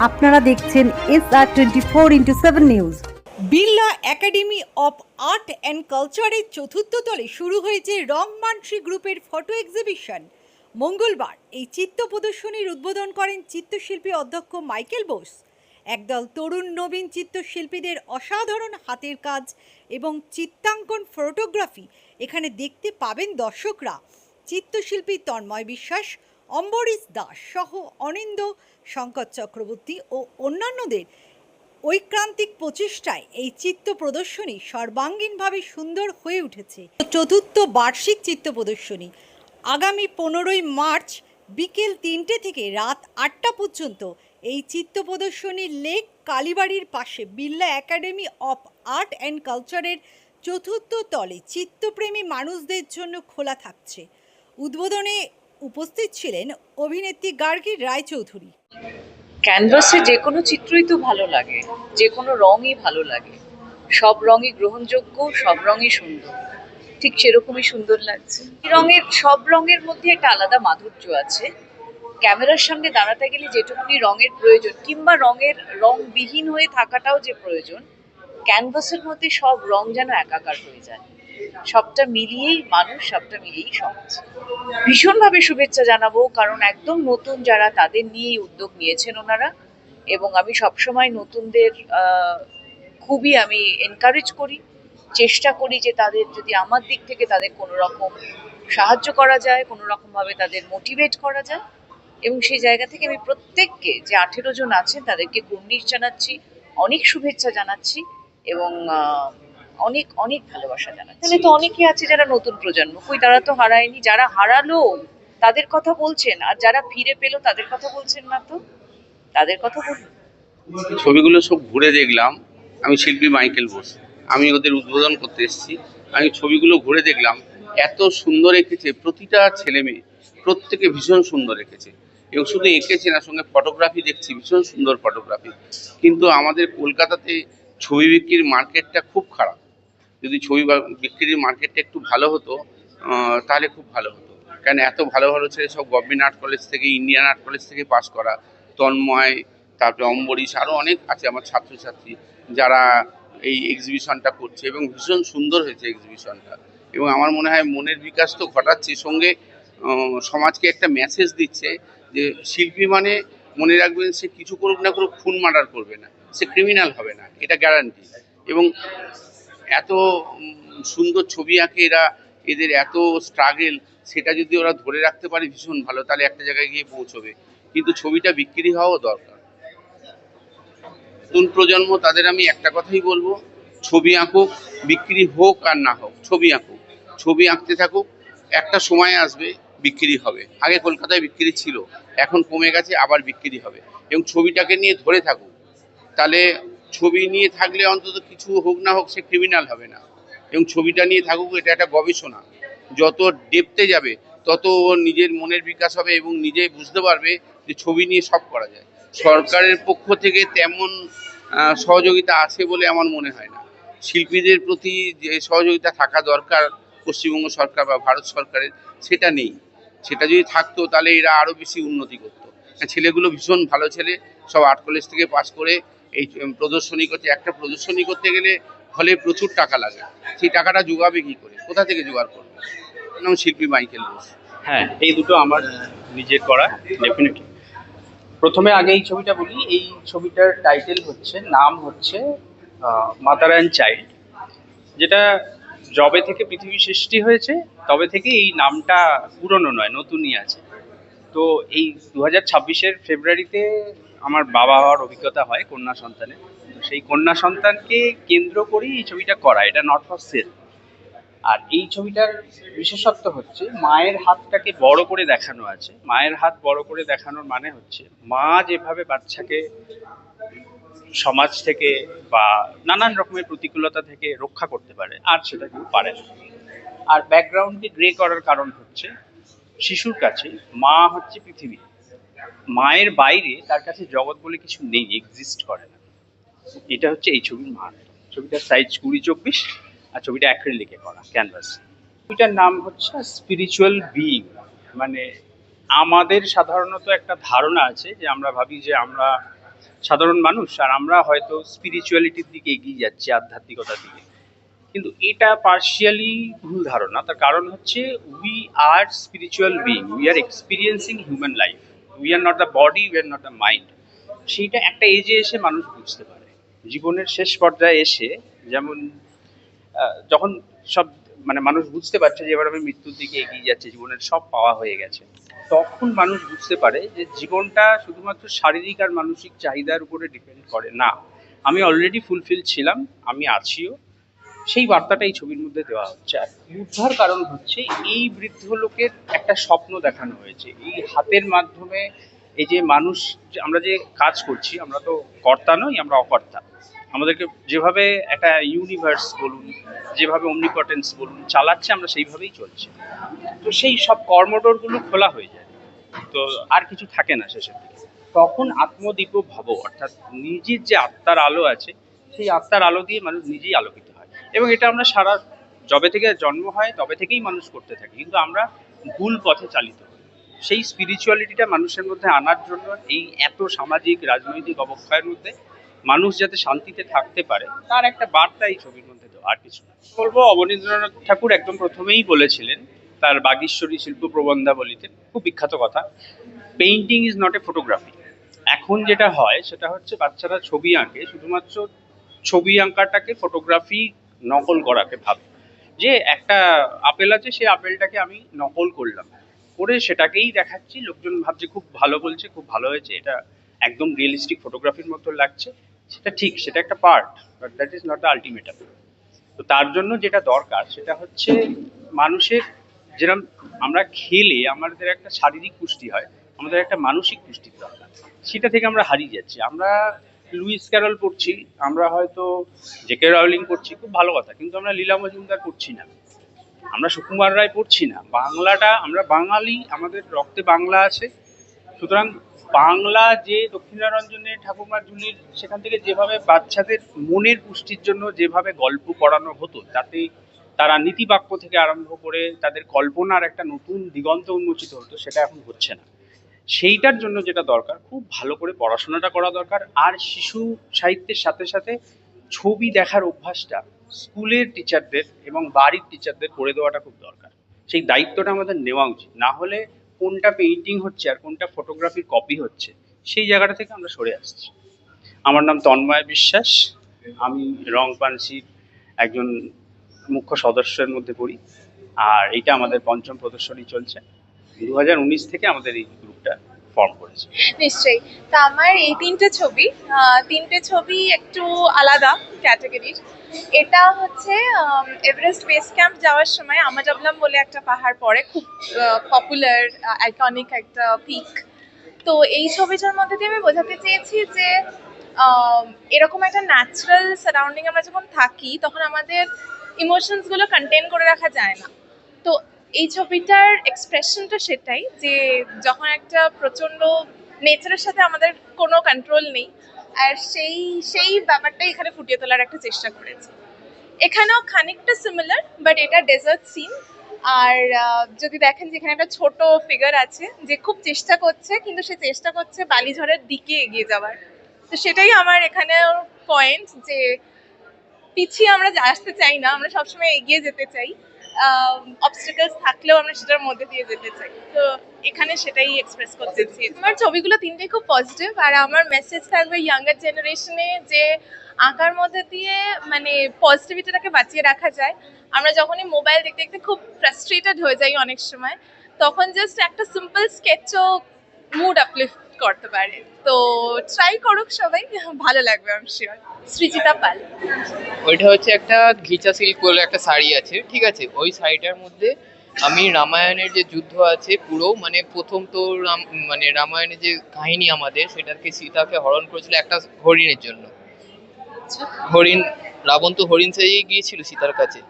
আপনারা দেখছেন SR24x7 news. Birla academy of art and কালচারের চতুর্থ তলে শুরু হয়েছে রংমানসী গ্রুপের ফটো এক্সিবিশন। মঙ্গলবার এই চিত্র প্রদর্শনীর উদ্বোধন করেন চিত্রশিল্পী অধ্যক্ষ মাইকেল বোস। একদল তরুণ নবীন চিত্রশিল্পীদের অসাধারণ হাতের কাজ এবং চিত্রাঙ্কন ফটোগ্রাফি এখানে দেখতে পাবেন দর্শকরা। চিত্রশিল্পী তন্ময় বিশ্বাস, অম্বরীশ দাস সহ অনিন্দ, শঙ্কর চক্রবর্তী ও অন্যান্যদের ঐক্রান্তিক প্রচেষ্টায় এই চিত্র প্রদর্শনী সর্বাঙ্গীনভাবে সুন্দর হয়ে উঠেছে। চতুর্থ বার্ষিক চিত্র প্রদর্শনী আগামী 15ই মার্চ বিকেল 3টে থেকে রাত 8টা পর্যন্ত এই চিত্র প্রদর্শনী লেক কালীবাড়ির পাশে Birla academy of art and কালচারের চতুর্থ তলে চিত্রপ্রেমী মানুষদের জন্য খোলা থাকছে। উদ্বোধনে উপস্থিত ছিলেন অভিনেত্রী গার্গী রায়চৌধুরী। ক্যানভাসে যে কোনো চিত্রই তো ভালো লাগে, যে কোনো রঙই ভালো লাগে, সব রঙই গ্রহণযোগ্য, সব রঙই সুন্দর, ঠিক সেরকমই সুন্দর লাগছে। সব রঙের মধ্যে একটা আলাদা মাধুর্য আছে। ক্যামেরার সামনে দাঁড়াতে গেলে যেটুকুনি রঙের প্রয়োজন কিংবা রংবিহীন হয়ে থাকাটাও যে প্রয়োজন, ক্যানভাসের মধ্যে সব রং যেন একাকার হয়ে যায়। সবটা মিলিয়েই মানুষ, সবটা মিলিয়েই সমাজ। ভীষণভাবে শুভেচ্ছা জানাবো, কারণ একদম নতুন যারা তাদের নিয়েই উদ্যোগ নিয়েছেন ওনারা, এবং আমি সবসময় নতুনদের খুবই আমি এনকারেজ করি, চেষ্টা করি যে তাদের যদি আমার দিক থেকে তাদের কোনো রকম সাহায্য করা যায়, কোনো রকমভাবে তাদের মোটিভেট করা যায়, এবং সেই জায়গা থেকে আমি প্রত্যেককে যে 18 জন আছেন তাদেরকে কুর্নিশ জানাচ্ছি, অনেক শুভেচ্ছা জানাচ্ছি এবং অনেক অনেক ভালোবাসা জানাচ্ছি। এখানে তো অনেকেই আছে যারা নতুন প্রজন্ম, কই তারা তো হারায়নি, যারা হারালো তাদের কথা বলছেন, আর যারা ফিরে পেলো তাদের কথা বলছেন না, তো তাদের কথা বলুন। ছবিগুলো সব ঘুরে দেখলাম। আমি শিল্পী মাইকেল বোস, আমি ওদের উদ্বোধন করতে এসেছি। আমি ছবিগুলো ঘুরে দেখলাম, এত সুন্দর এঁকেছে প্রতিটা ছেলে মেয়ে, প্রত্যেকে ভীষণ সুন্দর এঁকেছে, এবং শুধু এঁকেছে না, সঙ্গে ফটোগ্রাফি দেখছি, ভীষণ সুন্দর ফটোগ্রাফি। কিন্তু আমাদের কলকাতাতে ছবি বিক্রির মার্কেটটা খুব খারাপ। যদি ছবি বিক্রির মার্কেটটা একটু ভালো হতো তাহলে খুব ভালো হতো। কেন এত ভালো ভালো ছেলে সব গভর্নমেন্ট আর্ট কলেজ থেকে, ইন্ডিয়ান আর্ট কলেজ থেকে পাস করা, তন্ময়, তারপরে অম্বরীশ, আরও অনেক আছে আমার ছাত্রছাত্রী যারা এই এক্সিবিশনটা করছে, এবং ভীষণ সুন্দর হয়েছে এক্সিবিশনটা। এবং আমার মনে হয় মনের বিকাশ তো ঘটাচ্ছে, সঙ্গে সমাজকে একটা মেসেজ দিচ্ছে যে শিল্পী মানে মনে রাখবেন, সে কিছু করুক না করুক খুন মার্ডার করবে না, সে ক্রিমিনাল হবে না, এটা গ্যারান্টি। এবং এত সুন্দর ছবি আঁকে এরা, এদের এত স্ট্রাগেল, সেটা যদি ওরা ধরে রাখতে পারে ভীষণ ভালো, তাহলে একটা জায়গায় গিয়ে পৌঁছবে। কিন্তু ছবিটা বিক্রি হওয়াও দরকার। নতুন প্রজন্ম তাদের আমি একটা কথাই বলবো, ছবি আঁকুক, বিক্রি হোক আর না হোক, ছবি আঁকুক, ছবি আঁকতে থাকুক, একটা সময় আসবে বিক্রি হবে। আগে কলকাতায় বিক্রি ছিল, এখন কমে গেছে, আবার বিক্রি হবে। এবং ছবিটাকে নিয়ে ধরে থাকুক, তাহলে ছবি নিয়ে থাকলে অন্তত কিছু হোক না হোক সে ক্রিমিনাল হবে না। এবং ছবিটা নিয়ে থাকুক, এটা একটা গবেষণা, যত ডেপথে যাবে তত ওর নিজের মনের বিকাশ হবে এবং নিজে বুঝতে পারবে যে ছবি নিয়ে সব করা যায়। সরকারের পক্ষ থেকে তেমন সহযোগিতা আছে বলে আমার মনে হয় না। শিল্পীদের প্রতি যে সহযোগিতা থাকা দরকার পশ্চিমবঙ্গ সরকার বা ভারত সরকারের, সেটা নেই। সেটা যদি থাকতো তাহলে এরা আরও বেশি উন্নতি করতো। ছেলেগুলো ভীষণ ভালো ছেলে, সব আর্ট কলেজ থেকে পাস করে এই প্রদর্শনী করছে। একটা প্রদর্শনী করতে গেলে হলে প্রচুর টাকা লাগে, সেই টাকাটা জোগাবে কী করে, কোথা থেকে জোগাড় করবে? নাম শিল্পী মাইকেল বোস। হ্যাঁ, এই দুটো আমার নিজের করা, ডেফিনেটলি। প্রথমে আগে এই ছবিটা বলি। এই ছবিটার টাইটেল হচ্ছে, নাম হচ্ছে মাদার অ্যান্ড চাইল্ড, যেটা যবে থেকে পৃথিবী সৃষ্টি হয়েছে তবে থেকে এই নামটা পুরনো নয়, নতুনই আছে। তো এই 2026-এর ফেব্রুয়ারিতে আমার বাবা হওয়ার অভিজ্ঞতা হয় কন্যা সন্তানের। তো সেই কন্যা সন্তানকে কেন্দ্র করেই এই ছবিটা করা, এটা নট ফর সেল। আর এই ছবিটার বিশেষত্ব হচ্ছে মায়ের হাতটাকে বড় করে দেখানো আছে। মায়ের হাত বড় করে দেখানোর মানে হচ্ছে মা যেভাবে বাচ্চাকে সমাজ থেকে বা নানান রকমের প্রতিকূলতা থেকে রক্ষা করতে পারে, আর সেটা কেউ পারে না। আর ব্যাকগ্রাউন্ডকে গ্রে করার কারণ হচ্ছে শিশুর কাছে মা হচ্ছে পৃথিবী, মায়ের বাইরে তার কাছে জগৎ বলে কিছু নেই, এক্সিস্ট করে না। এটা হচ্ছে এই ছবির মান। ছবিটার সাইজ 20x24, আর ছবিটা অ্যাক্রিলিকে করা, ক্যানভাস। ছবিটার নাম হচ্ছে স্পিরিচুয়াল বিইং। মানে আমাদের সাধারণত একটা ধারণা আছে যে আমরা ভাবি যে আমরা সাধারণ মানুষ, আর আমরা হয়তো স্পিরিচুয়ালিটির দিকে এগিয়ে যাচ্ছি, আধ্যাত্মিকতার দিকে। কিন্তু এটা পার্শিয়ালি ভুল ধারণা। তার কারণ হচ্ছে we are spiritual being, we are experiencing human life, we are not the body, we are not the mind. সেইটা একটা এজে এসে মানুষ বুঝতে পারে। জীবনের শেষ পর্যায়ে এসে, যেমন যখন সব মানুষ বুঝতে পারছে যে এবার আমি মৃত্যুর দিকে এগিয়ে যাচ্ছে, জীবনের সব পাওয়া হয়ে গেছে, তখন মানুষ বুঝতে পারে যে জীবনটা শুধুমাত্র শারীরিক আর মানসিক চাহিদার উপরে ডিপেন্ড করে না। আমি অলরেডি ফুলফিল ছিলাম, আমি আছিও। সেই বার্তাটা এই ছবির মধ্যে দেওয়া হচ্ছে। আর উদ্ধার কারণ হচ্ছে এই বৃদ্ধ লোকের একটা স্বপ্ন দেখানো হয়েছে। এই হাতের মাধ্যমে এই যে মানুষ, আমরা যে কাজ করছি, আমরা তো কর্তা নই, আমরা অকর্তা। আমাদেরকে যেভাবে একটা ইউনিভার্স বলুন, যেভাবে অমনিপটেন্স বলুন চালাচ্ছে, আমরা সেইভাবেই চলছি। তো সেই সব কর্মডোরগুলো খোলা হয়ে যায়, তো আর কিছু থাকে না শেষের দিকে। তখন আত্মদীপ ভব, অর্থাৎ নিজের যে আত্মার আলো আছে, সেই আত্মার আলো দিয়ে মানুষ নিজেই আলোকিত হয়। এবং এটা আমরা সারা যবে থেকে জন্ম হয় তবে থেকেই মানুষ করতে থাকি, কিন্তু আমরা ভুল পথে চালিত হই। সেই স্পিরিচুয়ালিটিটা মানুষের মধ্যে আনার জন্য এই এত সামাজিক রাজনৈতিক অবক্ষয়ের মধ্যে মানুষ যাতে শান্তিতে থাকতে পারে, তার একটা বার্তা এই ছবির মধ্যে দেওয়া, আর কিছু না। বলবো, অবনীন্দ্রনাথ ঠাকুর একদম প্রথমেই বলেছিলেন তার বাগীশ্বরী শিল্প প্রবন্ধাবলীতে, খুব বিখ্যাত কথা, painting is not a photography. এখন যেটা হয় সেটা হচ্ছে বাচ্চারা ছবি আঁকে, শুধুমাত্র ছবি আঁকাটাকে ফটোগ্রাফি নকল করাকে ভাবে, যে একটা আপেল আছে, সেই আপেলটাকে আমি নকল করলাম, করে সেটাকেই দেখাচ্ছি, লোকজন ভাবছে খুব ভালো, বলছে খুব ভালো হয়েছে, এটা একদম রিয়েলিস্টিক ফটোগ্রাফির মতো লাগছে। সেটা ঠিক, সেটা একটা part, but that is not the ultimatum. তো তার জন্য যেটা দরকার সেটা হচ্ছে মানুষের, যেরকম আমরা খেলে আমাদের একটা শারীরিক পুষ্টি হয়, আমাদের একটা মানসিক পুষ্টির দরকার। সেটা থেকে আমরা হারিয়ে যাচ্ছি। আমরা লুইস ক্যারল পড়ছি, আমরা হয়তো জেকে রাউলিং পড়ছি, খুব ভালো কথা, কিন্তু আমরা লীলা মজুমদার পড়ছি না, আমরা সুকুমার রায় পড়ছি না। বাংলাটা, আমরা বাঙালি, আমাদের রক্তে বাংলা আছে। সুতরাং বাংলা, যে দক্ষিণারঞ্জনের ঠাকুমার ঝুলির, সেখান থেকে যেভাবে বাচ্চাদের মনের পুষ্টির জন্য যেভাবে গল্প পড়ানো হতো, তাতে তারা নীতিবাক্য থেকে আরম্ভ করে তাদের কল্পনার একটা নতুন দিগন্ত উন্মোচিত হতো, সেটা এখন হচ্ছে না। সেইটার জন্য যেটা দরকার, খুব ভালো করে পড়াশোনাটা করা দরকার। আর শিশু সাহিত্যের সাথে সাথে ছবি দেখার অভ্যাসটা স্কুলের টিচারদের এবং বাড়ির টিচারদের করে দেওয়াটা খুব দরকার। সেই দায়িত্বটা আমাদের নেওয়া উচিত। না হলে কোনটা পেইন্টিং হচ্ছে আর কোনটা ফটোগ্রাফির কপি হচ্ছে, সেই জায়গাটা থেকে আমরা সরে আসছি। আমার নাম তন্ময় বিশ্বাস, আমি রং পানসির একজন মুখ্য সদস্যের মধ্যে পড়ি। আর এইটা আমাদের পঞ্চম প্রদর্শনী চলছে। 2019 থেকে আমাদের এই গ্রুপটা ফর্ম করেছে। নিশ্চয়ই। তা আমার এই তিনটে ছবি একটু আলাদা ক্যাটাগরির। এটা হচ্ছে এভারেস্ট বেস ক্যাম্প যাওয়ার সময় আমাজবলাম বলে একটা পাহাড় পড়ে, খুব পপুলার আইকনিক একটা পিক। তো এই ছবিটার মধ্যে দিয়ে আমি বোঝাতে চেয়েছি যে এরকম একটা ন্যাচারাল সারাউন্ডিং আমরা যখন থাকি, তখন আমাদের ইমোশনসগুলো কন্টেন করে রাখা যায় না। তো এই ছবিটার এক্সপ্রেশনটা সেটাই, যে যখন একটা প্রচণ্ড নেচারের সাথে আমাদের কোনো কন্ট্রোল নেই, আর সেই ব্যাপারটাই এখানে ফুটিয়ে তোলার একটা চেষ্টা করেছি। এখানেও খানিকটা সিমিলার, বাট এটা ডেজার্ট সিন। আর যদি দেখেন যে এখানে একটা ছোট ফিগার আছে যে খুব চেষ্টা করছে, কিন্তু সে চেষ্টা করছে বালিঝড়ের দিকে এগিয়ে যাওয়ার। তো সেটাই আমার এখানে পয়েন্ট, যে পিছিয়ে আমরা আসতে চাই না, আমরা সবসময় এগিয়ে যেতে চাই। অবস্টাকলস থাকলেও আমরা সেটার মধ্যে দিয়ে যেতে চাই। তো এখানে সেটাই এক্সপ্রেস করতে চাই। আমার ছবিগুলো তিনটেই খুব পজিটিভ, আর আমার মেসেজ থাকবে ইয়াঙ্গার জেনারেশনে, যে আঁকার মধ্যে দিয়ে পজিটিভিটিটাকে বাঁচিয়ে রাখা যায়। আমরা যখনই মোবাইল দেখতে দেখতে খুব ফ্রাস্ট্রেটেড হয়ে যাই অনেক সময়, তখন জাস্ট একটা সিম্পল স্কেচও মুড আপলিফট করতে পারে। তো ট্রাই করুক সবাই, ভালো লাগবে আমি শিওর। সৃজিতা পাল। ওইটা হচ্ছে একটা ঘিচা সিল্ক বলে একটা শাড়ি আছে, ঠিক আছে। ওই শাড়িটার মধ্যে আমি রামায়ণের যে যুদ্ধ আছে পুরো, প্রথম তো রামায়ণের যে কাহিনী আমাদের, সেটাকে সীতাকে হরণ করেছিল একটা হরিণের জন্য। হরিণ, রাবণ তো হরিণ সেজে গিয়েছিল সীতার কাছে,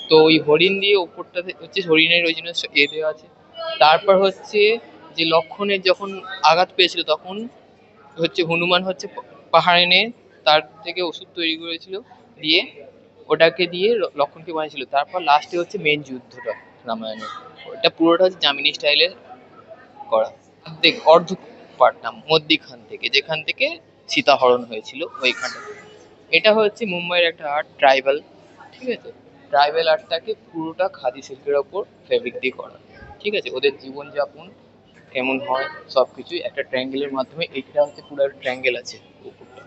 তো ওই হরিণ দিয়ে ওপরটাতে হচ্ছে হরিণের ওই জন্য দেওয়া আছে। তারপর হচ্ছে যে লক্ষণের যখন আঘাত পেয়েছিল, তখন হচ্ছে হনুমান হচ্ছে পাহাড়ে নিয়ে তার থেকে ওষুধ তৈরি করেছিল, দিয়ে ওটাকে দিয়ে লক্ষণকে বানিয়েছিল। তারপর লাস্টে হচ্ছে মেন যুদ্ধটা রামায়ণের, ওটা পুরোটা হচ্ছে যামিনী স্টাইলে করা। দেখ, পাটনাম মধ্যিখান থেকে, যেখান থেকে সীতাহরণ হয়েছিল ওইখানে। এটা হচ্ছে মুম্বাইয়ের একটা আর্ট, ট্রাইবাল, ঠিক আছে। ট্রাইবাল আর্টটাকে পুরোটা খাদি সিল্কের ওপর ফেব্রিক দিয়ে করা, ঠিক আছে। ওদের জীবনযাপন কেমন হয় সব কিছুই একটা ট্রায়াঙ্গেলের মাধ্যমে। এইটা হচ্ছে পুরো একটা ট্রায়াঙ্গেল আছে উপরটা,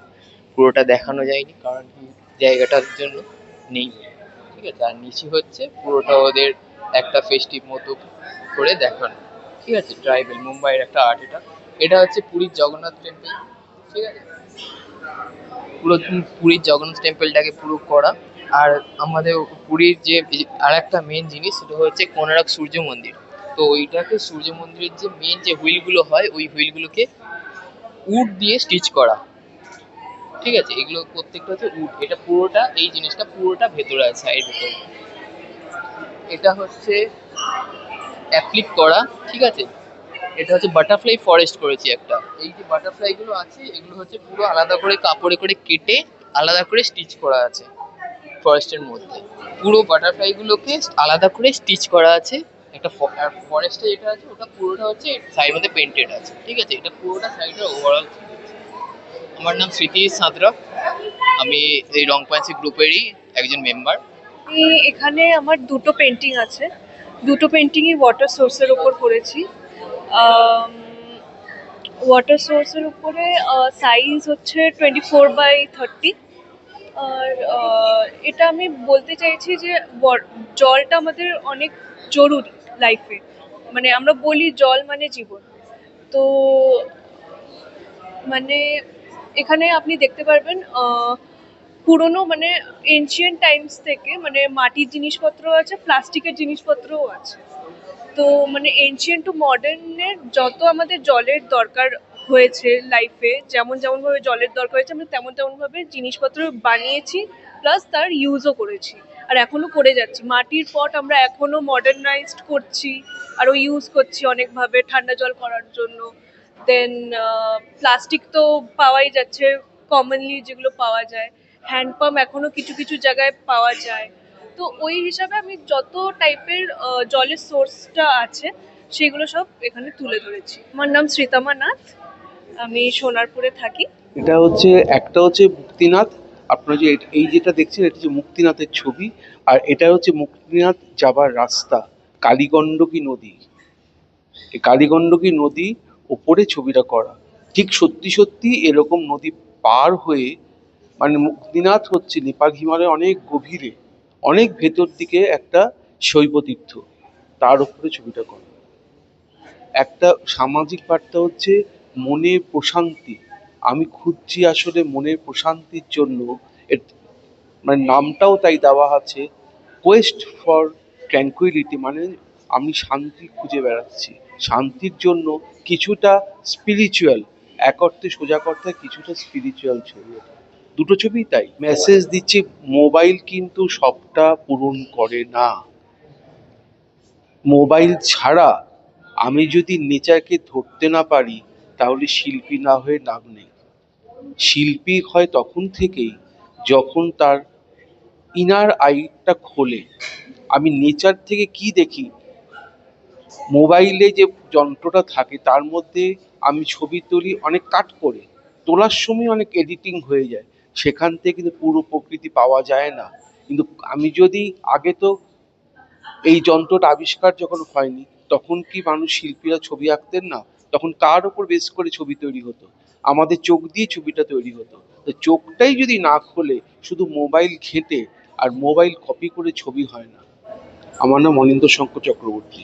পুরোটা দেখানো যায়নি কারণ কি জায়গাটার জন্য নেই, ঠিক আছে। আর নিচে হচ্ছে পুরোটা ওদের একটা ফেস্টিভ মতো করে দেখানো, ঠিক আছে। ট্রাইবেল মুম্বাইয়ের একটা আর্ট এটা। এটা হচ্ছে পুরীর জগন্নাথ টেম্পল, ঠিক আছে। পুরো পুরীর জগন্নাথ টেম্পলটাকে পুরো করা। আর আমাদের পুরীর যে আর একটা মেন জিনিস সেটা হচ্ছে কোণার্ক সূর্য মন্দির। তো ওইটাকে সূর্য মন্দিরের যে মেন যে হুইলগুলো হয় ওই হুইলগুলোকে উড দিয়ে স্টিচ করা, ঠিক আছে। এগুলো প্রত্যেকটা হচ্ছে উড। এটা পুরোটা এই জিনিসটা পুরোটা ভেতরে আছে, এর ভেতরে। এটা হচ্ছে অ্যাপ্লিক করা, ঠিক আছে। এটা হচ্ছে বাটারফ্লাই ফরেস্ট করেছি একটা। এই যে বাটারফ্লাই গুলো আছে এগুলো হচ্ছে পুরো আলাদা করে কাপড়ে করে কেটে আলাদা করে স্টিচ করা আছে ফরেস্টের মধ্যে। পুরো বাটারফ্লাই গুলোকে আলাদা করে স্টিচ করা আছে একটা ফরেস্টে যেটা আছে ওটা পুরোটা হচ্ছে সাইড মধ্যে পেন্টেড আছে, ঠিক আছে। এটা পুরোটা সাইডে ওভারঅল। আমার নাম স্মৃতি সাঁতরা, আমি এই রং পাঞ্চি গ্রুপেরই একজন মেম্বার। এখানে আমার দুটো পেন্টিং আছে, দুটো পেন্টিংই ওয়াটার সোর্সের উপর করেছি। ওয়াটার সোর্সের উপরে সাইজ হচ্ছে 24/30। আর এটা আমি বলতে চাইছি যে জলটা আমাদের অনেক জরুরি লাইফে, মানে আমরা বলি জল মানে জীবন। তো মানে এখানে আপনি দেখতে পারবেন পুরনো মানে এনশিয়েন্ট টাইমস থেকে মানে মাটির জিনিসপত্র আছে, প্লাস্টিকের জিনিসপত্রও আছে। তো মানে এনশিয়েন্ট টু মডার্নের যত আমাদের জলের দরকার হয়েছে লাইফে, যেমন যেমনভাবে জলের দরকার হয়েছে আমরা তেমন তেমনভাবে জিনিসপত্র বানিয়েছি, প্লাস তার ইউজও করেছি আর এখনও করে যাচ্ছি। মাটির পট আমরা এখনও মডার্নাইজড করছি আরও ইউজ করছি অনেকভাবে ঠান্ডা জল করার জন্য। দেন প্লাস্টিক তো পাওয়াই যাচ্ছে কমনলি, যেগুলো পাওয়া যায়। হ্যান্ড পাম্প এখনও কিছু কিছু জায়গায় পাওয়া যায়। তো ওই হিসাবে আমি যত টাইপের জলের সোর্সটা আছে সেগুলো সব এখানে তুলে ধরেছি। আমার নাম শ্রীতমা নাথ, আমি সোনারপুরে থাকি। এটা হচ্ছে একটা হচ্ছে মুক্তিনাথ। আপনারা যে এই যেটা দেখছেন এটা হচ্ছে মুক্তিনাথের ছবি, আর এটা হচ্ছে মুক্তিনাথ যাবার রাস্তা, কালীগণ্ডকী নদী। এই কালীগণ্ডকী নদী ওপরে ছবিটা করা, ঠিক সত্যি সত্যি এরকম নদী পার হয়ে, মানে মুক্তিনাথ হচ্ছে নেপাল হিমালয়ের অনেক গভীরে, অনেক ভেতর দিকে একটা শৈবতীর্থ, তার উপরে ছবিটা করা। একটা সামাজিক বার্তা হচ্ছে মনের প্রশান্তি। আমি খুঁজছি আসলে মনের প্রশান্তির জন্য, মানে নামটাও তাই দেওয়া আছে, কোয়েস্ট ফর ট্র্যাঙ্কুইলিটি, মানে আমি শান্তি খুঁজে বেড়াচ্ছি। শান্তির জন্য কিছুটা স্পিরিচুয়াল, এক অর্থে সোজা কথায় কিছুটা স্পিরিচুয়াল ছবি। দুটো ছবি তাই মেসেজ দিচ্ছে, মোবাইল কিন্তু সবটা পূরণ করে না। মোবাইল ছাড়া আমি যদি নেচারকে ধরতে না পারি তাহলে শিল্পী না হয়ে লাভ নেই। শিল্পী হয় তখন থেকেই যখন তার ইনার আইটা খোলে। আমি নেচার থেকে কি দেখি, মোবাইলে যে যন্ত্রটা থাকে তার মধ্যে আমি ছবি তুলি অনেক কাট করে, তোলার সময় অনেক এডিটিং হয়ে যায়, সেখান থেকে কিন্তু পুরো প্রকৃতি পাওয়া যায় না। কিন্তু আমি যদি আগে তো এই যন্ত্রটা আবিষ্কার যখন হয়নি তখন কি মানুষ শিল্পীরা ছবি আঁকতেন না? তখন কার ওপর বেস করে ছবি তৈরি হতো? আমাদের চোখ দিয়ে ছবিটা তৈরি হতো। তো চোখটাই যদি না খোলে, শুধু মোবাইল ঘেঁটে আর মোবাইল কপি করে ছবি হয় না। আমার নাম অনিন্দ্য শঙ্কর চক্রবর্তী।